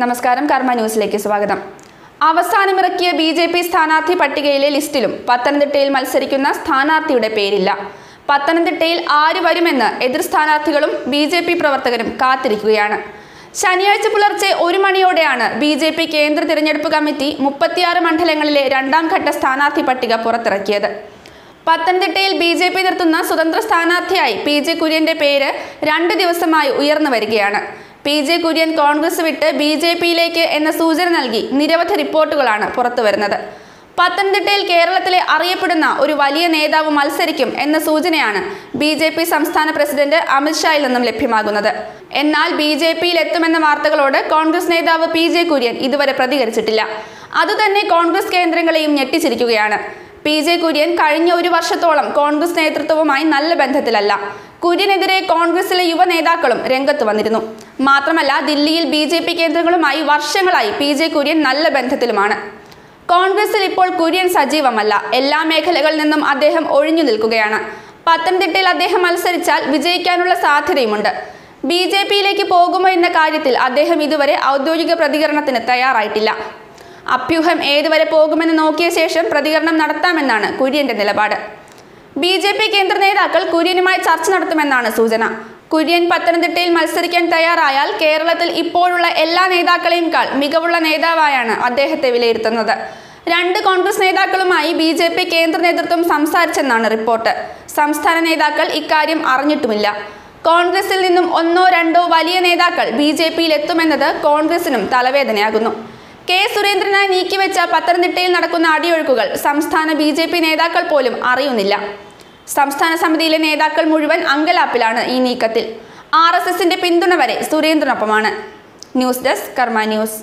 നമസ്കാരം, കർമ്മ ന്യൂസിലേക്ക് സ്വാഗതം. അവസാനമിറക്കിയ ബി.ജെ.പി. സ്ഥാനാർത്ഥി പട്ടികയിലെ ലിസ്റ്റിലും പത്തനംതിട്ടയിൽ മത്സരിക്കുന്ന സ്ഥാനാർത്ഥിയുടെ പേരില്ല. പത്തനംതിട്ടയിൽ ആര് വരുമെന്ന് എതിർ സ്ഥാനാർത്ഥികളും ബി.ജെ.പി. പ്രവർത്തകരും കാത്തിരിക്കുകയാണ്. ശനിയാഴ്ച പുലർച്ചെ 1 മണിയോടെയാണ് ബി.ജെ.പി. കേന്ദ്ര തിരഞ്ഞെടുപ്പ് കമ്മിറ്റി 36 മണ്ഡലങ്ങളിലെ 2ാം ഘട്ട സ്ഥാനാർത്ഥി പട്ടിക പുറത്തിറക്കിയത്. പത്തനംതിട്ടയിൽ ബി.ജെ.പി. നിർത്തുന്ന സ്വതന്ത്ര സ്ഥാനാർത്ഥിയായി പി.ജെ. കുര്യന്റെ പേര് 2 ദിവസമായി ഉയർന്നു വരികയാണ്. പി.ജെ. കുര്യൻ കോൺഗ്രസ് വിട്ട് ബി.ജെ.പിയിലേക്ക് എന്ന സൂചന നൽകി നിരവധി റിപ്പോർട്ടുകളാണ് പുറത്തുവരുന്നത്. പത്തനംതിട്ടയിൽ കേരളത്തിലെ അറിയപ്പെടുന്ന ഒരു വലിയ നേതാവ് മത്സരിക്കും എന്ന സൂചനയാണ് ബി.ജെ.പി. സംസ്ഥാന പ്രസിഡന്റ് അമിത് ഷായിൽ നിന്നും ലഭ്യമാകുന്നത്. എന്നാൽ ബി.ജെ.പിയിൽ എത്തുമെന്ന വാർത്തകളോട് കോൺഗ്രസ് നേതാവ് പി.ജെ. കുര്യൻ ഇതുവരെ പ്രതികരിച്ചിട്ടില്ല. അതുതന്നെ കോൺഗ്രസ് കേന്ദ്രങ്ങളെയും ഞെട്ടിച്ചിരിക്കുകയാണ്. പി.ജെ. കുര്യൻ കഴിഞ്ഞ 1 വർഷത്തോളം കോൺഗ്രസ് നേതൃത്വവുമായി നല്ല ബന്ധത്തിലല്ല. കുര്യനെതിരെ കോൺഗ്രസിലെ യുവ നേതാക്കളും രംഗത്ത് വന്നിരുന്നു. മാത്രമല്ല, ദില്ലിയിൽ ബി.ജെ.പി. കേന്ദ്രങ്ങളുമായി വർഷങ്ങളായി പി.ജെ. കുര്യൻ നല്ല ബന്ധത്തിലുമാണ്. കോൺഗ്രസിൽ ഇപ്പോൾ കുര്യൻ സജീവമല്ല. എല്ലാ മേഖലകളിൽ നിന്നും അദ്ദേഹം ഒഴിഞ്ഞു നിൽക്കുകയാണ്. പത്തനംതിട്ടയിൽ അദ്ദേഹം മത്സരിച്ചാൽ വിജയിക്കാനുള്ള സാധ്യതയുമുണ്ട്. ബി.ജെ.പിയിലേക്ക് പോകുമോ എന്ന കാര്യത്തിൽ അദ്ദേഹം ഇതുവരെ ഔദ്യോഗിക പ്രതികരണത്തിന് തയ്യാറായിട്ടില്ല. അഭ്യൂഹം ഏതുവരെ പോകുമെന്ന് നോക്കിയ ശേഷം പ്രതികരണം നടത്താമെന്നാണ് കുര്യന്റെ നിലപാട്. ബി.ജെ.പി. കേന്ദ്ര നേതാക്കൾ കുര്യനുമായി ചർച്ച നടത്തുമെന്നാണ് സൂചന. കുര്യൻ പത്തനംതിട്ടയിൽ മത്സരിക്കാൻ തയ്യാറായാൽ കേരളത്തിൽ ഇപ്പോഴുള്ള എല്ലാ നേതാക്കളെയുംക്കാൾ മികവുള്ള നേതാവായാണ് അദ്ദേഹത്തെ വിലയിരുത്തുന്നത്. 2 കോൺഗ്രസ് നേതാക്കളുമായി ബി.ജെ.പി. കേന്ദ്ര നേതൃത്വം സംസാരിച്ചെന്നാണ് റിപ്പോർട്ട്. സംസ്ഥാന നേതാക്കൾ ഇക്കാര്യം അറിഞ്ഞിട്ടുമില്ല. കോൺഗ്രസിൽ നിന്നും 1-2 വലിയ നേതാക്കൾ ബി.ജെ.പിയിൽ എത്തുമെന്നത് കോൺഗ്രസിനും തലവേദനയാകുന്നു. കെ. സുരേന്ദ്രനായി നീക്കിവെച്ച പത്തനംതിട്ടയിൽ നടക്കുന്ന അടിയൊഴുക്കുകൾ സംസ്ഥാന ബി.ജെ.പി. നേതാക്കൾ പോലും അറിയുന്നില്ല. സംസ്ഥാന സമിതിയിലെ നേതാക്കൾ മുഴുവൻ അങ്കലാപ്പിലാണ് ഈ നീക്കത്തിൽ. RSSന്റെ പിന്തുണ വരെ സുരേന്ദ്രനൊപ്പമാണ്. ന്യൂസ് ഡെസ്ക്, കർമ്മ ന്യൂസ്.